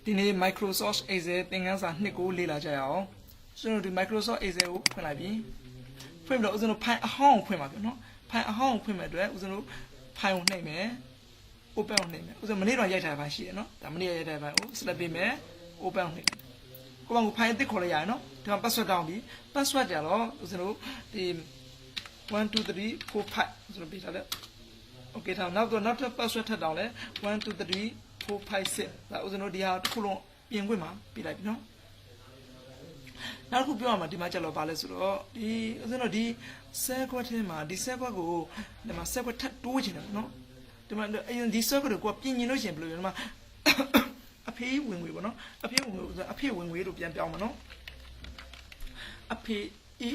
ဒီနေ့ Microsoft Excel သင်ခန်းစာ2ကိုလေ့လာကြရအောင်ကျွန်တော်ဒီ Microsoft Excel ကိုဖွင့်လိုက်ပြီဖွင့်ပြီးတော့ဦးဇင်းတို့ file အဟောင်းကိုဖွင့်ပါပြီနော် file အဟောင်းကိုဖွင့်မဲ့အတွက်ဦးဇင်းတို့ file ကိုနှိပ်မယ် open ကိုနှိပ်မယ်ဦးဇင်းမနေ့တော့ရိုက်ထားတဲ့ file ရှိတယ်နော်ဒါမနေ့ရိုက်ထားတဲ့ file ကို select ပေးမယ် open ကိုနှိပ်ကိုယ့်ဘာကို file အသစ်ခေါ်လိုက်ရရနော်ဒီမှာ password တောင်းပြီ password ကြတော့ဦးဇင်းတို့ဒီ 1 2 3 4 5ဦးဇင်းတို့ပေးထားတယ် okay ထားနောက်တော့နောက်ထပ် password ထပ်တောင်းလဲ1 2 3 4 5 6ဒါဦးဇင်းတို့ဒီဟာတစ်ခုလုံးပြင်ခွင့်မှာပြလိုက်ပြီနော်နောက်တစ်ခုပြောရမှာဒီမှာကြက်တော့ဗာလဲဆိုတော့ဒီဦးဇင်းတို့ဒီ cell ခွက်ထဲမှာဒီ cell ခွက်ကိုဒီမှာ cell ခွက်ထပ်တိုးချင်တယ်နော်ဒီမှာအရင်ဒီ cell ခွက်ကိုပြင်ရင်လို့ရှိရင်ဘယ်လိုလဲဒီမှာအဖေးဝင်ငွေပေါ့နော်အဖေးဝင်ငွေအဖေးဝင်ငွေလို့ပြန်ပြောင်းမှာနော်အဖေးဤ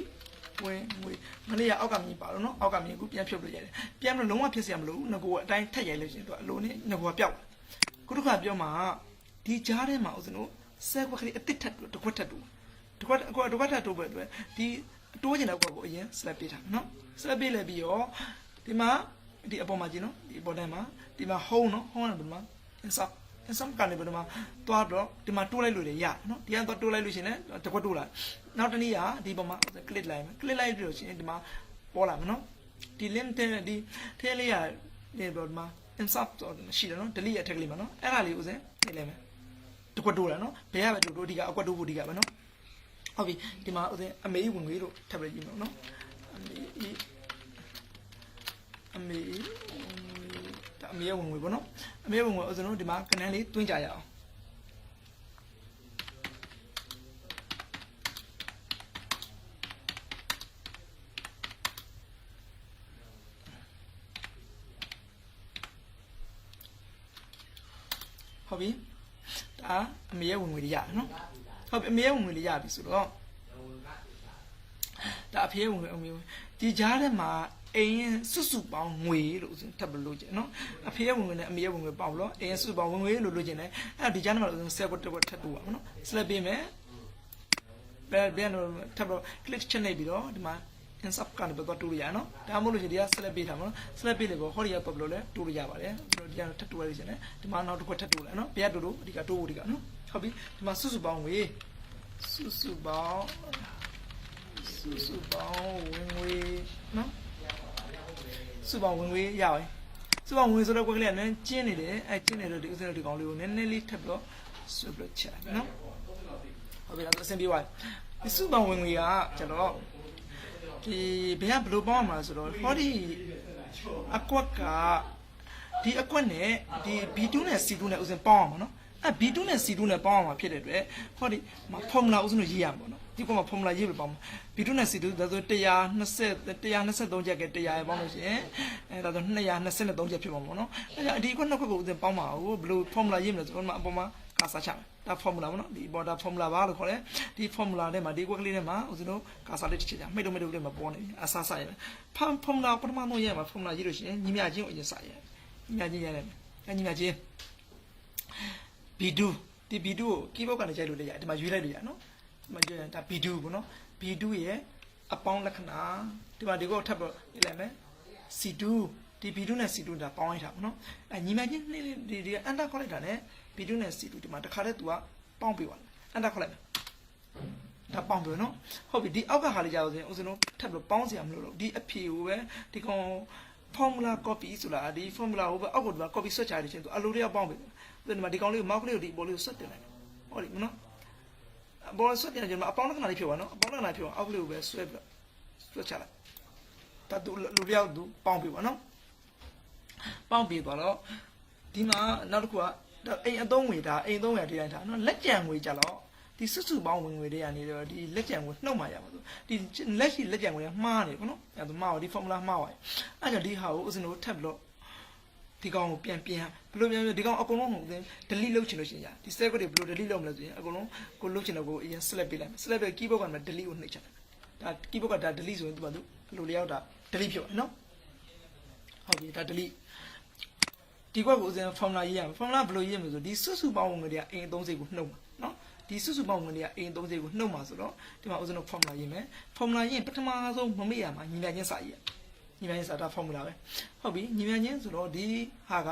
ဝင်ငွေမနေ့ကအောက်ကမြင်ပါတော့နော်အောက်ကမြင်ခုပြန်ဖြုတ်လို့ရတယ်ပြန်လို့လုံးဝဖြစ်เสียမလို့ငကိုအတိုင်းထက်ရိုက်လို့ရှိရင်သူအလိုနဲ့ငကိုကပျောက်ခုတစ်ခါပြောမှာဒီကြားထဲမှာဦးဇင်းတို့ cell ခွက်ကလေးအတစ်ထပ်တစ်ခွက်ထပ်တူတစ်ခွက်ထပ်တိုးပဲအတွက်ဒီတိုးကျင်တဲ့ခွက်ကိုအရင် select ပေးထားနော် select ပေးလိုက်ပြီးတော့ဒီမှာဒီအပေါ်မှာကြည့်နော်ဒီအပေါ်ထဲမှာဒီမှာ home နော် home ကဘယ်မှာ insert ကနေဘယ်မှာတွားတော့ဒီမှာတိုးလိုက်လို့ရနော်ဒီကတော့တိုးလိုက်လို့ရှိရင်လည်းတစ်ခွက်တိုးလာနောက်တစ်နည်းကဒီပေါ်မှာ click လိုက်မယ် click လိုက်ပြီးတော့ရှိရင်ဒီမှာပေါ်လာမယ်နော်ဒီ link တဲ့ဒီထဲလေးရဒီပေါ်မှာ insert ရှိတယ်နော် delete အထက်ကလေးမှာနော်အဲ့ဒါလေးဦးစင်နေလိုက်မယ်တစ်ခွက်တိုးလာနော်ဘယ်ရပဲတိုးဒီကအကွက်တိုးဖို့ဒီကပဲနော်ဟုတ်ပြီဒီမှာဦးစင်အမေဝင်ငွေလို့ထပ်ပြီးကြည့်မယ်နော်အမေဝင်ငွေပေါ့နော်အမေဝင်ငွေဦးစင်တို့ဒီမှာကနန်းလေးတွင်းကြရအောင်ဟုတ်ပြီဒါအမေဝင်ငွေတွေရတယ်နော်ဟုတ်ပြီအမေဝင်ငွေတွေရပြီဆိုတော့ဒါအဖေဝင်ငွေအမေဒီကြားထဲမှာအိမ်ရင်စွစုပေါင်းငွေလို့ထပ်လို့ကျင်နော်အဖေဝင်ငွေနဲ့အမေဝင်ငွေပေါင်းလို့အိမ်ရင်စွစုပေါင်းဝင်ငွေလို့လို့ကျင်တယ်အဲ့ဒီကြားထဲမှာဆယ်ကွက်တစ်ကွက်ထပ်တူပါမနော် select ပေးမယ်ဘယ်တော့ထပ်တော့ click ချက်နေပြီးတော့ဒီမှာ insert ကနေတော့တူလို့ရနော်ဒါမှမဟုတ်လို့ဒီက select ပေးထားမှာနော် select ပေးလေပေါ့ဟောဒီကပတ်လို့လဲတူလို့ရပါတယ်ဒီကထပ်တူရလို့ကျင်တယ်ဒီမှာနောက်တစ်ခွက်ထပ်တူလဲနော်ဘယ်ကတူလို့ဒီကတိုးဖို့ဒီကနော်ဟုတ်ပြီဒီမှာစွစုပေါင်းငွေစွပေါင်းဝင်ငွေနော်စွပေါင်းဝင်ငွေရပါတယ်စွပေါင်းဝင်ငွေဆိုတော့ကွက်ကလေးကနည်းကျင်းနေတယ်အဲကျင်းနေတော့ဒီဥစ္စာဒီကောင်လေးကိုနည်းနည်းလေးထပ်ပြီးတော့စွပ်လို့ချက်နော်ဟုတ်ပြီလားအဆင်ပြေသွားပြီစွပေါင်းဝင်ငွေကကျတော့ဒီဘယ်ကဘယ်လိုပေါင်းမှာဆိုတော့ဟောဒီအကွက်ကဒီအကွက်နဲ့ဒီ B2 နဲ့ C2 နဲ့ဥစဉ်ပေါင်းအောင်ပါနော်အဲ B2 နဲ့ C2 နဲ့ပေါင်းအောင်မှာဖြစ်တဲ့အတွက်ဟောဒီမှာ formula ဥစဉ်လို့ရေးရမှာပေါ့နော်ဒီပေါ်မှာ formula ရေးပြီးပေါင်းမှာ B2 နဲ့ C2 ဒါဆို123ချက်က100ရပေါင်းလို့ရှိရင်အဲဒါဆို223ချက်ဖြစ်မှာပေါ့နော်အဲဒါဒီအကွက်နှစ်ခွက်ကိုဥစဉ်ပေါင်းမှာဟိုဘယ်လို formula ရေးမလဲဆိုတော့အပေါ်မှာကာစာချမယ်ဒါ formula ပေါ့နော်ဒီပေါ်ဒါ formula ဘာလို့ခေါ်လဲဒီ formula ထဲမှာဒီကွက်ကလေးထဲမှာဥစဉ်တို့ကာစာလေးတစ်ချက်ချမိတ်တို့လေးမှာပေါ်နေပြီအစားစားရမယ် formula ပထမဆုံးရေးမှာ formula ရေးလို့ရှိရင်ညီမချင်းကိုအရင်စရညီမချင်းရတယ်အဲညီမချင်းB2 ဒီ B2 ကို keyboard ကနေကြိုက်လို့လည်းရတယ်ဒီမှာရွေးလိုက်လို့ရနော်ဒီမှာရွေးရင်ဒါ B2 ပေါ့နော် B2 ရဲ့အပေါင်းလက္ခဏာဒီမှာဒီကိုထပ်ပြီးရေးလိုက်မယ် C2 ဒီ B2 နဲ့ C2 ဒါပေါင်းလိုက်တာပေါ့နော်အဲညီမချင်းဒီ enter ခေါ်လိုက်တာ ਨੇ B2 နဲ့ C2 ဒီမှာတစ်ခါတည်း तू ကပေါင်းပြီးသွားတယ် enter ခေါ်လိုက်မယ်ဒါပေါင်းပြီးနော်ဟုတ်ပြီဒီအောက်ကဟာလေးကြောက်စင်ဦးစင်တို့ထပ်ပြီးပေါင်းစရာမလိုတော့ဒီအဖြေကိုပဲဒီကောင် formula copy ဆိုတာဒီ formula ကိုပဲအောက်ကိုဒီမှာ copy ဆွတ်ချရတယ်ချင်း तू အလိုလေးပေါင်းပြီးဒီမှာဒီကောင်လေးကို mouse လေးကိုဒီပေါ်လေးကိုဆွတ်တင်လိုက်ဟုတ်ပြီနော်ဘောဆွတ်တင်ကြမှာအပေါင်းလက္ခဏာလေးဖြစ်သွားနော်အပေါင်းလက္ခဏာဖြစ်အောင်အောက်လေးကိုပဲဆွဲပြီးဆွတ်ချလိုက်ဒါ तू လူတယောက် तू ပေါင်းပြီးပါနော်ပေါင်းပြီးသွားတော့ဒီမှာနောက်တစ်ခုကအိမ်အသုံးငွေဒါအိမ်သုံးရတရားထားနော်လက်ကျန်ငွေကြတော့ဒီစွစုပေါင်းဝင်ငွေတွေကနေတော့ဒီလက်ကျန်ကိုနှုတ်မှရပါဆိုဒီလက်ရှိလက်ကျန်ကိုမှားနေပေါ့နော်အဲဒါမှားဒီ formula မှားသွားအဲကြောင့်ဒီဟာကိုဥစဉ်တို့ထပ်ပြီးတော့ဒီကောင်ကိုပြန်ဘယ်လိုပြန်ဒီကောင်အကုန်လုံးကို delete လုပ်ချင်လို့ရှိရင်ဒီ set တွေဘယ်လို delete လုပ်မလဲဆိုရင်အကုန်လုံးကိုလုပ်ချင်တော့ကိုအရင် select ပေးလိုက်မယ် select ပေး keyboard ကနေ delete ကိုနှိပ်ချလိုက်ဒါ keyboard ကဒါ delete ဆိုရင်သူကသူအလိုလျောက်တာ delete ဖြစ်သွားနော်ဟုတ်ပြီဒါ delete ဒီကွက်ကိုဥစဉ် formula ရေးရမယ် formula ဘယ်လိုရေးမလဲဆိုဒီစွစုပေါင်းဝင်ငွေတွေကအိမ်30ကိုနှုတ်မှာနော်ဒီစွစုပေါင်းဝင်ငွေတွေကအိမ်30ကိုနှုတ်မှာဆိုတော့ဒီမှာဥစဉ်တို့ formula ရေးမယ် formula ရေးရင်ပထမဆုံးမမေ့ရမှာညီမချင်းစာရေးညီမချင်းစာဒါ formula ပဲဟုတ်ပြီညီမချင်းဆိုတော့ဒီဟာက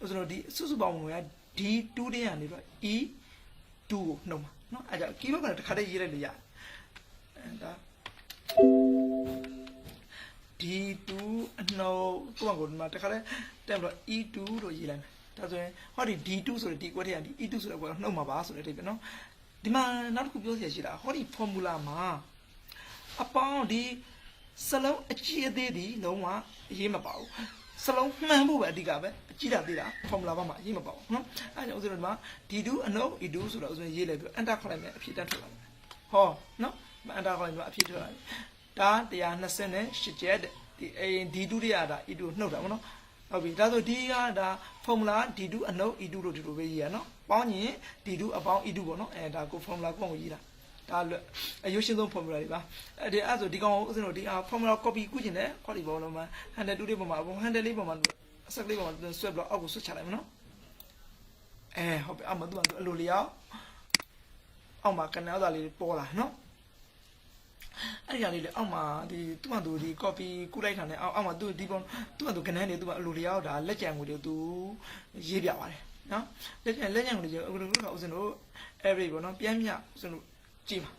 ဥစဉ်တို့ဒီစွစုပေါင်းဝင်ငွေက D2 တဲ့ကနေတော့ E2 ကိုနှုတ်မှာနော်အဲ့ဒါကီးဘုတ်ကတစ်ခါတည်းရေးလိုက်လို့ရတယ်အဲ့ဒါ D2 အနှုတ်ကိုယ့်ဘာကိုဒီမှာတစ်ခါတည်းတက်ပြီးတော့ E2 လို့ရေးလိုက်မယ်ဒါဆိုရင်ဟောဒီ D2 ဆိုတဲ့ဒီကွက်ထဲကဒီ E2 ဆိုတဲ့ကွက်ကနှုတ်မှာပါဆိုတဲ့အဓိပ္ပာယ်နော်ဒီမှာနောက်တစ်ခုပြောစရာရှိတာဟောဒီ formula မှာအပေါင်းဒီစလုံးအကြီးအသေးဒီလုံးဝအရေးမပါဘူးစလုံးမှန်ဖို့ပဲအဓိကပဲအကြီးတာသေးတာ formula ဘာမှအရေးမပါဘူးနော်အဲ့ဒါဥစ္စာတို့ဒီမှာ D2 အနှုတ် E2 ဆိုတော့ဥစ္စာရေးလိုက်ပြီး enter ခေါက်လိုက်မယ်အဖြေတက်ထွက်လာမယ်ဟောနော် enter ခေါက်လိုက်ပြီးအဖြေထွက်လာပြီဒါ128ကျက်ဒီ D2 တွေကဒါ E2 နှုတ်တာဗောနော်ဟုတ်ပြီဒါဆိုဒီကဒါ formula D2 အနှုတ် E2 လို့ဒီလိုပဲရေးရနော်ပေါင်းရင် D2 အပေါင်း E2 ပေါ့နော်အဲဒါကို formula ကိုရေးတာဒါအရွှေရှင်းဆုံး formula တွေပါအဲ့ဆိုဒီကောင်ဥစဉ်တို့ဒီ formula copy ကုကျင်တယ်ခေါ်ဒီဘောလုံးမှာ handle 2လေးပုံမှာhandle လေးပုံမှာအစကလေးပုံမှာဆွဲပြီးတော့အောက်ကိုဆွတ်ချလိုက်မယ်နော်ဟုတ်ပြီအမှသူကအလိုလျောက်အောက်မှာကနန်းသားလေးပေါ်လာနော်အဲ့ဒီလေးလေအောက်မှာဒီသူ့မှာသူဒီ copy ကုလိုက်တာနဲ့အောက်မှာသူဒီပုံသူ့မှာသူကနန်းနေသူ့မှာအလိုလျောက်ဒါလက်ကြံငွေတွေသူရေးပြပါတယ်နော်လက်ကြံငွေတွေအခုဥစဉ်တို့ average ပေါ့နော်ပြန်မြဥစဉ်တို့ကြည့်ပါ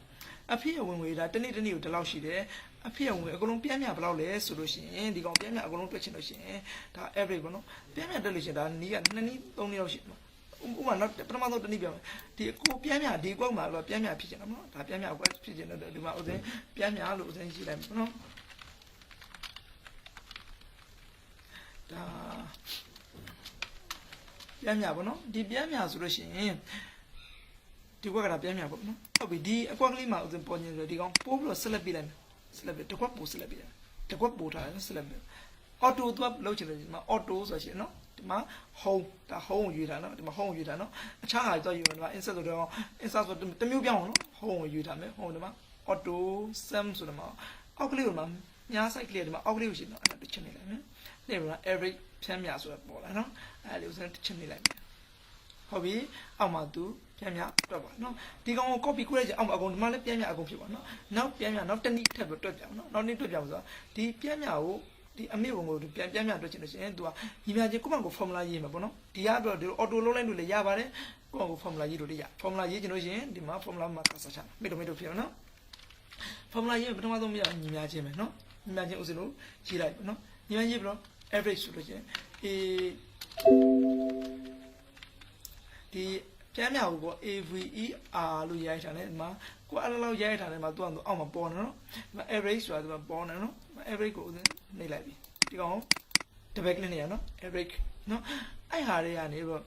အဖေဝင်ငွေဒါတနေ့ကိုဒီလောက်ရှိတယ်အဖေဝင်ငွေအကုန်လုံးပြန်မြဘယ်လောက်လဲဆိုလို့ရှိရင်ဒီကောင်ပြန်မြအကုန်လုံးတွက်ချင်လို့ရှိရင်ဒါ average ပေါ့နော်ပြန်မြတက်လို့ရှိရင်ဒါနီးက2နည်း3နည်းလောက်ရှိတယ်ဥပမာတော့ပထမဆုံးတနည်းပြောမယ်ဒီကိုပြန်မြဒီကွက်မှာတော့ပြန်မြဖြစ်ချင်တာနော်ဒါပြန်မြကွက်ဖြစ်ချင်တယ်ဒီမှာဥစဉ်ပြန်မြလို့ဥစဉ်ကြည့်လိုက်နော်ဒါပြန်မြပေါ့နော်ဒီပြန်မြဆိုလို့ရှိရင်ဒီကွက်ကဒါပြန်မြပေါ့နော်ဟုတ်ပြီဒီအကွက်ကလေးမှာဥစဉ်ပေါ်နေတယ်ဒီကောင်ပိုးပြီးတော့ဆက်လက်ပြလိုက်မယ်ဆက်လက်ပြတစ်ကွက်ပို့ဆက်လက်ပြလိုက်တစ်ကွက်ပို့ထားတယ်ဆက်လက်ပြအော်တိုသွားလောက်ချင်တယ်ဒီမှာအော်တိုဆိုရှင်နော်ဒီမှာ home ဒါ home ကိုရွေးတာနော်ဒီမှာ home ကိုရွေးတာနော်အခြားဟာတော့ယူမယ်ဒီမှာ insert ဆိုတော့ insert ဆိုတမျိုးပြောင်းအောင်နော် home ကိုရွေးထားမယ် home ဒီမှာ auto sum ဆိုတော့မှာအောက်ကလေးကိုမှာညာ site ကလေးဒီမှာအောက်ကလေးကိုရှင်နော်အဲ့ဒါတစ်ချက်နေလိုက်မယ်နေမှာ average ဖြန်းမြဆိုတော့ပေါ်လာနော်အဲ့လေးကိုစတစ်ချက်နေလိုက်မယ်ဟုတ်ပြီအောက်မှာသူပြန်မြတွက်ပါနော်ဒီကောင်ကို copy ကိုလိုက်ကြအောင်အကုန်ဒီမှာလည်းပြန်မြအကုန်ဖြစ်ပါနော်နောက်ပြန်မြနောက်တစ်နည်းထပ်ပြီးတွက်ပြအောင်နော်နောက်နေ့တွက်ပြအောင်ဆိုတော့ဒီပြန်မြကိုဒီအမေဝင်ကိုပြန်မြတွက်ချင်လို့ရှိရင်သူကညီမချင်းကိုယ့်ဘက်ကို formula ရေးမှာပေါ့နော်ဒီကတော့ဒီ auto လုံးလိုက်လို့လည်းရပါတယ်ကိုယ့်ဘက်ကို formula ရေးလို့လည်းရ formula ရေးချင်လို့ရှိရင်ဒီမှာ formula မှာကစားချမိတော့ဖြစ်အောင်နော် formula ရေးပထမဆုံးမြင်ညီမချင်းပဲနော်ညီမချင်းဥစဉ်လို့ရေးလိုက်ပေါ့နော်ညီမရေးပြီးတော့ average ဆိုလို့ရှိရင်ဒီပြန်မြကို AVER လို့ရိုက်ထားတယ်ဒီမှာကိုအဲ့လောက်ရိုက်ထားတယ်မှာသူကအောက်မှာပေါ်နေနော်ဒီမှာ average ဆိုတာဒီမှာပေါ်နေနော် average ကိုနေလိုက်ပြီဒီကောင်တပည့်ကလေးနေရနော် average နော်အဲ့ဟာတွေကနေတော့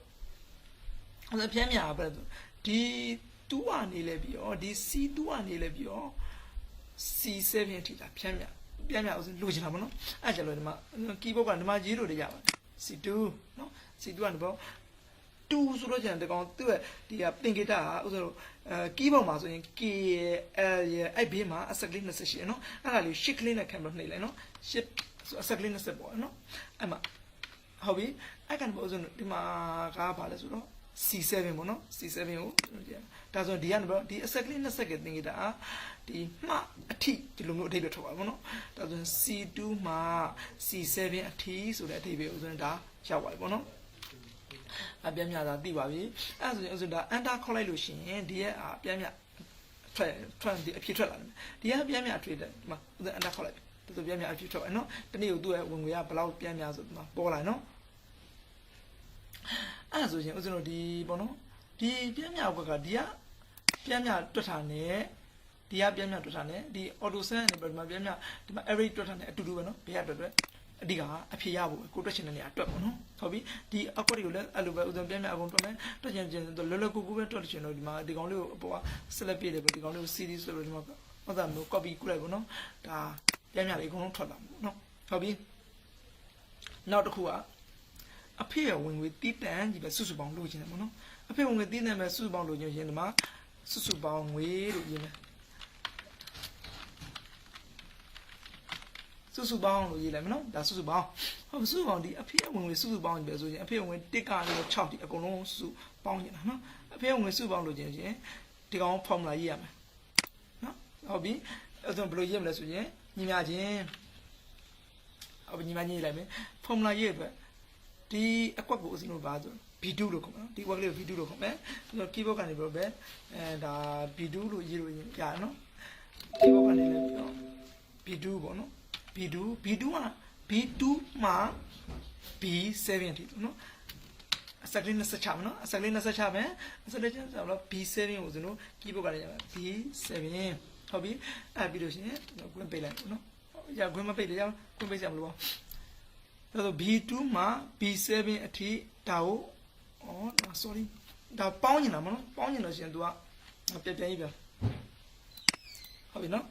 အဲ့ပြန်မြပဲဒီ2ကနေလဲပြီးတော့ဒီ C2 ကနေလဲပြီးတော့ C7 ထိတာပြန်မြဥစဉ်လိုချင်တာပေါ့နော်အဲ့ကျလို့ဒီမှာ keyboard ကဒီမှာရေးလို့ရပါတယ် C2 နော် C2 ကနေပေါ့2ဆိုတော့ကျန်တဲ့ကောင်သူ့ရဲ့ဒီကပင်ဂီတာဥစဉ်လို့keyboard မှာဆိုရင် K L ရဲ့အဲ့ဘေးမှာအဆက်ကလေး20ရှိရနော်အဲ့ဒါလေး shift ကလေးနဲ့ခံပြီးနှိပ်လိုက်နော် shift ဆိုအဆက်ကလေး20ပေါ့နော်အဲ့မှာဟုတ်ပြီအဲ့ကန်ပေါ့ဥစဉ်ဒီမှာကဘာလဲဆိုတော့ C7 ပေါ့နော် C7 ကိုဒါဆိုဒီကနေပေါ့ဒီအဆက်ကလေး20ကပင်ဂီတာဒီမှအထိဒီလိုမျိုးအထိပ္ပယ်ထွက်ပါပေါ့နော်ဒါဆိုရင် C2 မှာ C7 အထိဆိုတဲ့အထိပ္ပယ်ဥစဉ်ဒါရောက်ပါပြီပေါ့နော်အပြန်မြတာသိပါပြီအဲ့ဆိုရင်ဥစဉ်ဒါ enter ခေါက်လိုက်လို့ရှိရင်ဒီရဲ့အပြန်မြထွက်ဒီအဖြစ်ထွက်လာတယ်ဒီရဲ့ပြန်မြအထွေးတယ်ဒီမှာဥစဉ် enter ခေါက်လိုက်ပြီဒါဆိုပြန်မြအဖြစ်ထွက်ပါနော်တနေ့ကိုသူ့ရဲ့ဝင်ငွေကဘယ်လောက်ပြန်မြဆိုဒီမှာပေါ်လာနော်အဲ့ဆိုရင်ဥစဉ်တို့ဒီပေါ့နော်ဒီပြန်မြဘက်ကဒီကပြန်မြတွက်တာနဲ့ဒီကပြန်မြတွက်တာနဲ့ဒီ auto sum နဲ့ဒီမှာပြန်မြဒီမှာ average တွက်တာနဲ့အတူတူပဲနော်ဘေးကတွက်အဓိကအဖြေရဖို့ကိုတွက်ချင်တဲ့နေရာတွက်ပေါ့နော်ဟုတ်ပြီဒီအကွက်တွေကိုလည်းအဲ့လိုပဲဥစဉ်ပြန်မြအကုန်တွက်မယ်တွက်ချင်လောလောကူကူပဲတွက်ချင်တော့ဒီမှာဒီကောင်လေးကိုအပေါ်က select ပြည့်တယ်ပေါ့ဒီကောင်လေးကို series ဆိုလို့ဒီမှာဟုတ်တာမျိုး copy ကုလိုက်ပေါ့နော်ဒါပြန်မြလေးအကုန်လုံးထွက်လာမှာပေါ့နော်ဟုတ်ပြီနောက်တစ်ခုကအဖေရဝင်ငွေတီးတန်ကြီးပဲစုစုပေါင်းလို့ချင်တယ်ပေါ့နော်အဖေဝင်ငွေတီးတန်ပဲစုစုပေါင်းလို့ချင်ရင်ဒီမှာစုစုပေါင်းငွေလို့ရေးမယ်စုစုပေါင်းလို့ရေးလိုက်မယ်နော်ဒါစုစုပေါင်းဟုတ်စုစုပေါင်းဒီအဖေဝင်ငွေစုစုပေါင်းပဲဆိုရင်အဖေဝင်ငွေ1ကနေ6ဒီအကုန်လုံးစုပေါင်းနေတာနော်အဖေဝင်ငွေစုပေါင်းလို့ချင်ဒီကောင် formula ရေးရမယ်နော်ဟုတ်ပြီအဲ့ဒါဘယ်လိုရေးမလဲဆိုရင်ညီမချင်းဟုတ်ပြီညီမချင်းရေးလိုက်မယ် formula ရေးအတွက်ဒီအကွက်ကိုအစင်းလို့ပါဆို B2 လို့ခေါ်မယ်ဒီ work လေးကို B2 လို့ခေါ်မယ်ဆိုတော့ keyboard ကနေပြီးတော့ပဲဒါ B2 လို့ရေးလို့ရတယ်နော် keyboard ကနေလည်းပြီးတော့ B2 ပေါ့နော် B2 မှာ B7 ထိနော်အစက်ကလေး20ချမယ်နော်အစက်ကလေး20ချမယ်အစက်ကလေးချတော့ B7 ကိုကျွန်တော် keyboard ကနေရမယ် B7 ဟုတ်ပြီအဲ့ပြီးလို့ရှိရင်ကွင်းပိတ်လိုက်နော်ရကွင်းမပိတ်လေရကွင်းပိတ်ရမလို့ပေါ့ဒါဆို B2 မှာ B7 အထိဒါကိုsorry ဒါပေါင်းနေတာမနော်ပေါင်းနေလို့ရှိရင် तू ကပြပြကြီးပြောဟုတ်ပြီနော်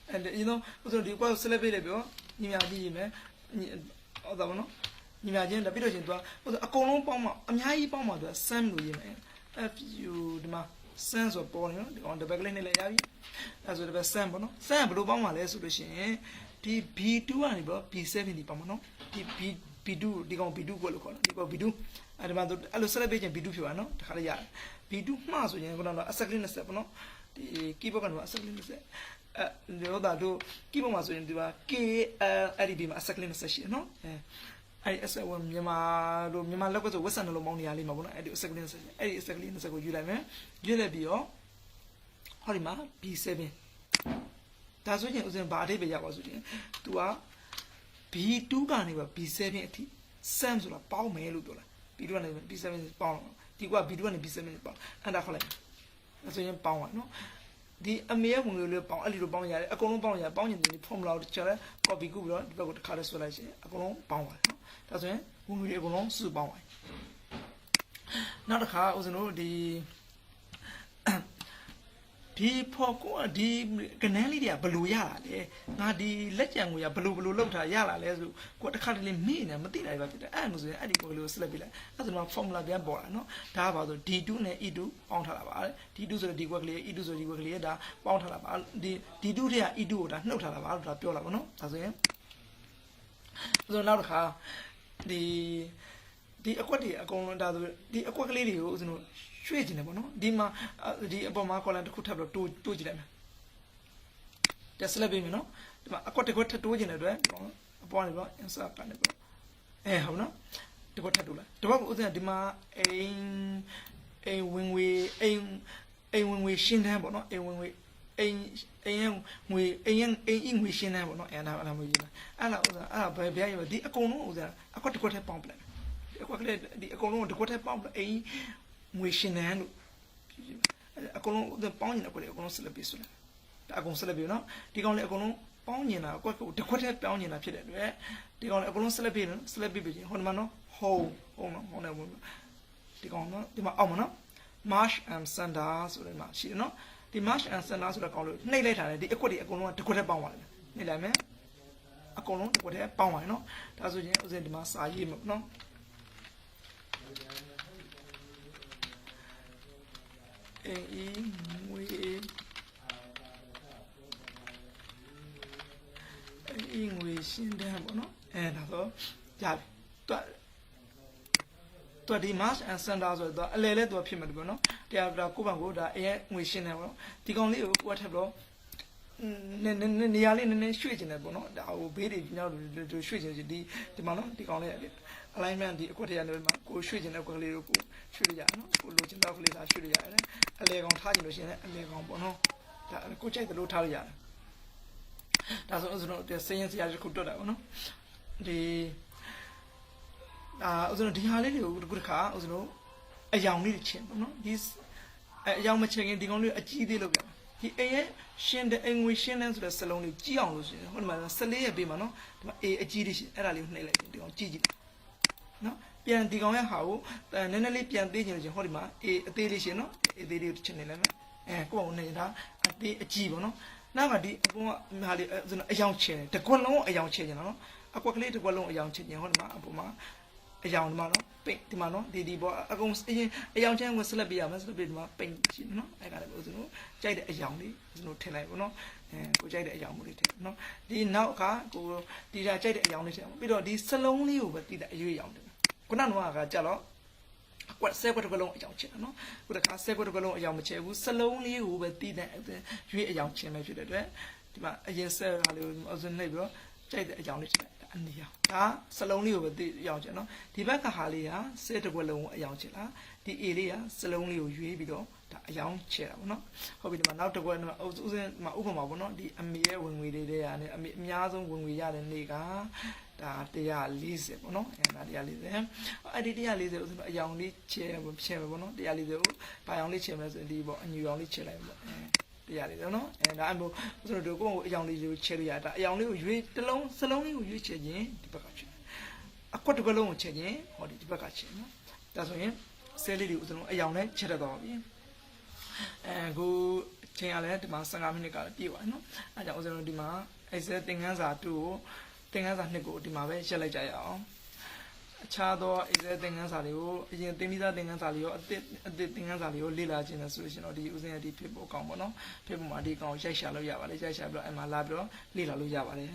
အဲ့ဒီတော့ဥစ္စာဒီကွာဆက်လက်ပေးလိုက်ပြောညီမကြည့်ရင်မယ်ဟုတ်တာမနော်ညီမချင်းပြီးတော့ရှင် तू ကအကုန်လုံးပေါင်းမှအများကြီးပေါင်းမှ तू စမ်းလို့ရေးမယ် FU ဒီမှာစမ်းဆိုပေါ်နေနော်ဒီကောင်တစ်ပတ်ကလေးနဲ့လည်းရပြီအဲ့ဆိုတစ်ပတ်စမ်းပေါ့နော်စမ်းဘယ်လိုပေါင်းမှလဲဆိုလို့ရှိရင်ဒီ B2 ကနေပြီးတော့ B7 ဒီပေါင်းမှာနော်ဒီ B2 ဒီကောင် B2 ကိုလို့ခေါ်တယ်ဒီကောင် B2 အဲ့ဒီမှာအဲ့လိုဆက်လက်ပေးခြင်း B2 ဖြစ်ပါနော်တခါလေးရတယ် B2 မှားဆိုရင်ခုနကအစက်ကလေး20ပေါ့နော်ဒီ keyboard ကတော့အစက်ကလေး20လို့ဒါတို့ keyboard မှာဆိုရင်ဒီမှာ Kအဲ့ဒီမှာအစက်ကလေး20ရှိတယ်နော်အဲ့ဒီအစက်ဝင်မြန်မာလက်ကဆိုဝက်ဆန်နှလုံးမောင်းနေရလိမ့်မှာပေါ့နော်အဲ့ဒီအစက်ကလေး20အဲ့ဒီအစက်ကလေး20ကိုယူလိုက်မယ်ယူလိုက်ပြီးတော့ဟောဒီမှာ B7 ဒါဆိုရင်ဥစဉ်ဘာအထိပ္ပယ်ရပါဆိုရင် तू က B2 ကနေပါ B7 အထိ sum ဆိုတာပေါင်းမယ်လို့ပြောလား B2 ကနေ B7 ပေါင်းဒီက B2 ကနေ B7 ပေါင်းအဲ့ဒါခေါ်လိုက်ဒါဆိုရင်ပေါင်းပါနော်ဒီအမေဝင်လို့ပေါင်းအဲ့လိုပေါင်းရတယ်အကုန်လုံးပေါင်းရပေါင်းရင်ဒီ formula ကိုတစ်ချက်လဲ copy ကူပြီးတော့ဒီဘက်ကိုတစ်ခါလဲဆွဲလိုက်ရှင်အကုန်လုံးပေါင်းပါတယ်နော်ဒါဆိုရင်ဝင်တွေအကုန်လုံးစုပေါင်းပါတယ်နောက်တစ်ခါဦးဇင်းတို့ဒီဖို့ကိုဒီကနန်းလေးတွေကဘလို့ရတာလဲငါဒီလက်ကြံကိုရဘလို့လောက်ထားရလာလဲဆိုကိုတစ်ခါတလေမေ့နေမသိနိုင်ပါဖြစ်တယ်အဲ့လိုဆိုရင်အဲ့ဒီကိုကလေးကိုဆက်လက်ပြလိုက်အဲ့ဒါမှ formula ပြန်ပေါ်လာနော်ဒါကပါဆို D2 နဲ့ E2 ပေါင်းထားတာပါတဲ့ D2 ဆိုတော့ဒီကွက်ကလေး E2 ဆိုဒီကွက်ကလေးဒါပေါင်းထားတာပါဒီ D2 တွေက E2 ကိုဒါနှုတ်ထားတာပါလို့ဒါပြောလာပါနော်ဒါဆိုရင်နောက်တစ်ခါဒီအကွက်တွေအကုန်လုံးဒါဆိုဒီအကွက်ကလေးတွေကိုဦးဇင်းတို့ရွှေ့ကျင်တယ်ပေါ့နော်ဒီမှာဒီအပေါ်မှာ column တစ်ခုထပ်ပြီးတော့တိုးကြည့်လိုက်မယ်တက်ဆက်လက်ပေးမယ်နော်ဒီမှာအကွက်တစ်ခွက်ထပ်တိုးကျင်တဲ့အတွက်အပေါ်ကနေပြီးတော့ insert ကနေပြီးတော့ဟုတ်နော်တစ်ခွက်ထပ်တိုးလိုက်ဒီဘက်ကဦးဇင်းကဒီမှာအိမ်ဝင်ငွေရှင်းတန်းပေါ့နော်အိမ်ဝင်ငွေအိမ်ငွေရှင်းတန်းပေါ့နော်အဲ့ဒါမျိုးရေးလိုက်အဲ့ဒါဥစ္စာအဲ့ဒါဘယ်ပြရရဒီအကုန်လုံးဥစ္စာအကွက်တစ်ခွက်ထပ်ပေါင်းပလိုက်အကွက်ကလေးဒီအကုန်လုံးတစ်ခွက်ထပ်ပေါင်းပလိုက်အိမ်ငွေရှင်းတန်းလို့အကုန်လုံးပေါင်းနေတာကိုလေအကုန်လုံးဆက်လက်ပြီးဆိုလိုက်ဒါအကုန်ဆက်လက်ပြီးနော်ဒီကောင်လေးအကုန်လုံးပေါင်းနေတာအကွက်ကိုတစ်ခွက်တည်းပေါင်းနေတာဖြစ်တဲ့အတွက်ဒီကောင်လေးအကုန်လုံးဆက်လက်ပြီးနော်ဆက်လက်ပြီးပြီးဟိုမှာနော်ဟုတ်နော်ဟိုနေဘူးဒီကောင်နော်ဒီမှာအောက်မှာနော် Marsh and Sander ဆိုတဲ့မှာရှိတယ်နော်ဒီ Marsh and Sander ဆိုတဲ့ကောင်လေးနှိပ်လိုက်တာလေဒီအကွက်တွေအကုန်လုံးကတစ်ခွက်တည်းပေါင်းသွားတယ်နှိပ်လိုက်မယ်အကုန်လုံးတစ်ခွက်တည်းပေါင်းသွားတယ်နော်ဒါဆိုရင်ဥစဉ်ဒီမှာစာရေးမှာနော်အေးငွေရှင်းတယ်ပေါ့နော်ဒါဆိုကြာပြီသူဒီ Marsh and Sander ဆိုတော့အလဲလဲသူဖြစ်မှာတယ်ပေါ့နော်တရားကိုယ့်ဘက်ကိုဒါအရင်ငွေရှင်းတယ်ပေါ့နော်ဒီကောင်လေးကိုကိုယ်ထပ်တော့နေရာလေးနည်းနည်းရွှေ့ကျင်တယ်ပေါ့နော်ဒါဟိုဘေးတွေညောက်လို့ရွှေ့ကျင်ဒီမှာနော်ဒီကောင်လေး alignment ဒီအကွက်တရားလေးမှာကိုရွှေ့ကျင်တဲ့ကွက်ကလေးကိုရွှေ့လို့ရတယ်နော်ကိုလိုချင်တဲ့ကွက်ကလေးလာရွှေ့လို့ရတယ်အလဲကောင်ထားကြည့်လို့ရှိရင်အလဲကောင်ပေါ့နော်ဒါကိုကြိုက်တယ်လို့ထားလို့ရတယ်ဒါဆိုကျွန်တော်စရင်စရာတစ်ခုတွက်တာပေါ့နော်ဒီကျွန်တော်ဒီဟာလေးတွေကိုတစ်ခါကျွန်တော်အယောင်လေးချင်းပေါ့နော်ဒီအယောင်မချင်းခင်ဒီကောင်လေးအကြီးသေးလို့ပြဒီအိမ်ရဲ့ရှင်းတဲ့အင်ငွေရှင်းတဲ့ဆိုတဲ့စလုံးလေးကြီးအောင်လို့ရှိရင်ဟိုဒီမှာ14ရဲ့ပေးမှာနော်ဒီမှာ A အကြီးလေးရှိအဲ့ဒါလေးကိုနှိပ်လိုက်ဒီကောင်ကြီးကြည့်နော်ပြန်ဒီကောင်ရဲ့ဟာကိုနည်းနည်းလေးပြန်သေးချင်လို့ရှင်ဟောဒီမှာ A အသေးလေးရှင်နော် A သေးလေးကိုချက်နေလိုက်မယ်ကိုယ့်အောင်နေတာအသေးအကြီးပေါ့နော်နောက်ကဒီအပေါ်ကဟာလေးအယောင်ချင်တယ်တကွက်လုံးအယောင်ချင်နော်အကွက်ကလေးတကွက်လုံးအယောင်ချင်ဟောဒီမှာအပေါ်မှာအယောင်ဒီမှာနော်ပိတ်ဒီမှာနော်ဒီပေါ်အကုန်အယောင်ချမ်းကိုဆက်လက်ပြရမယ်ဆက်လက်ပြဒီမှာပိတ်ရှိနော်အဲ့ဒါလည်းဦးဇင်းတို့ကြိုက်တဲ့အယောင်လေးဦးဇင်းတို့ထည့်လိုက်ပေါ့နော်ကိုကြိုက်တဲ့အယောင်လေးထည့်နော်ဒီနောက်ကကိုဒီကြိုက်တဲ့အယောင်လေးထည့်ပြီးတော့ဒီစလုံးလေးကိုပဲတိတဲ့အရွေးအယောင်တယ်ခုနကကြတော့အကွက်ဆဲကွက်တစ်ကွက်လုံးအယောင်ချင်နော်ခုတခါဆဲကွက်တစ်ကွက်လုံးအယောင်မချဲဘူးစလုံးလေးကိုပဲတိတဲ့ရွေးအယောင်ချင်ပဲဖြစ်တဲ့အတွက်ဒီမှာအရင်ဆဲဟာလေးကိုဦးဇင်းနှိပ်ပြီးတော့ကြိုက်တဲ့အယောင်လေးထည့်လိုက် အနေရောင်ဒါစလုံးလေးကိုပဲသိရအောင်ချင်နော်ဒီဘက်ကဟာလေးကဆဲတစ်ခွက်လုံးကိုအယောင်ချင်လားဒီ A လေးကစလုံးလေးကိုရွေးပြီးတော့ဒါအယောင်ချဲတာပေါ့နော်ဟုတ်ပြီဒီမှာနောက်တစ်ခွက်ဥစဉ်မှာဥပမာပေါ့နော်ဒီအမေရဲ့ဝင်ငွေတွေတဲ့ကနေအမေအများဆုံးဝင်ငွေရတဲ့နေ့ကဒါ140ပေါ့နော်ဒါ140အဲ့ဒီ140ဥစဉ်အယောင်လေးချဲချဲပေါ့နော်140ကိုဘာယောင်လေးချဲမလဲဆိုရင်ဒီပေါ့အညူယောင်လေးချဲလိုက်ပေါ့တရားလေးနော်ဒါအမို့ဆိုတော့ကိုယ့်ကိုအယောင်လေးကိုချဲလို့ရတာအယောင်လေးကိုရွေးတစ်လုံးစလုံးလေးကိုရွေးချဲခြင်းဒီဘက်ကချဲအကွက်တစ်ကွက်လုံးကိုချဲခြင်းဟောဒီဘက်ကချဲနော်ဒါဆိုရင်ဆဲလေးတွေဥစဉ်အယောင်နဲ့ချဲတတ်တော့ပြီကိုချိန်ရလဲဒီမှာ15မိနစ်ကလည်းပြည့်သွားနော်အဲကြောင့်ဥစဉ်ဒီမှာအဲ့ဆဲသင်ခန်းစာ2ကိုသင်ခန်းစာ2ကိုဒီမှာပဲရက်လိုက်ကြရအောင်အခြားသောအဲ့ဒီသင်ခန်းစာတွေကိုအရင်သင်ပြီးသားသင်ခန်းစာတွေရောအသစ်သင်ခန်းစာတွေကိုလေ့လာခြင်းနဲ့ဆိုလို့ရှိရင်တော့ဒီဥစဉ်ရဒီဖြစ်ဖို့အကောင်းပေါ့နော်ဖြစ်ဖို့မှာဒီအကောင်ရိုက်ရှာလို့ရပါတယ်ရိုက်ရှာပြီးတော့အဲ့မှာလာပြီးတော့လေ့လာလို့ရပါတယ်